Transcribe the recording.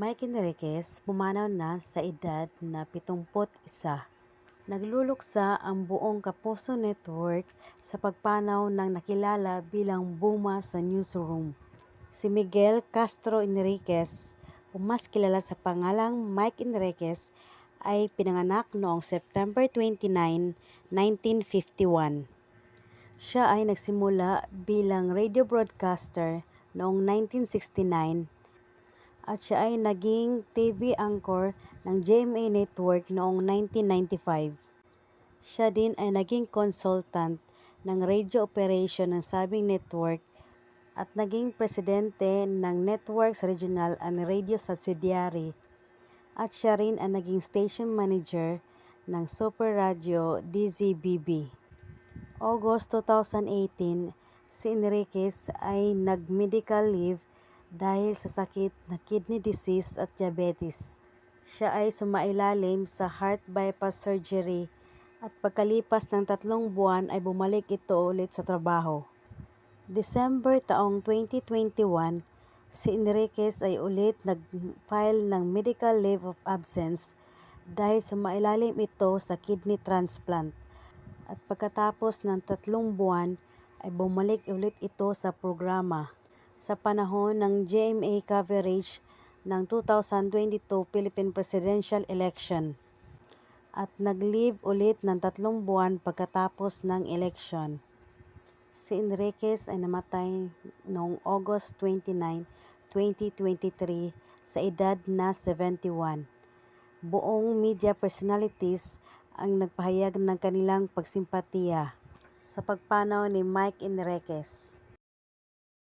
Mike Enriquez pumanaw na sa edad na 71. Nagluluksa ang buong Kapuso Network sa pagpanaw ng nakilala bilang Buma sa newsroom. Si Miguel Castro Enriquez, o mas kilala sa pangalang Mike Enriquez, ay pinanganak noong September 29, 1951. Siya ay nagsimula bilang radio broadcaster noong 1969 at siya ay naging TV anchor ng GMA Network noong 1995. Siya din ay naging consultant ng radio operation ng sabing network at naging presidente ng Networks Regional and Radio Subsidiary at siya rin ay naging station manager ng Super Radio DZBB. August 2018, si Enriquez ay nag-medical leave dahil sa sakit na kidney disease at diabetes. Siya ay sumailalim sa heart bypass surgery at pagkalipas ng 3 buwan ay bumalik ito ulit sa trabaho. December taong 2021, si Enriquez ay ulit nag-file ng medical leave of absence dahil sumailalim ito sa kidney transplant. At pagkatapos ng 3 buwan ay bumalik ulit ito sa programa sa panahon ng GMA coverage ng 2022 Philippine Presidential Election at nag-leave ulit ng 3 buwan pagkatapos ng election. Si Enriquez ay namatay noong August 29, 2023 sa edad na 71. Buong media personalities ang nagpahayag ng kanilang pagsimpatiya sa pagpanaw ni Mike Enriquez.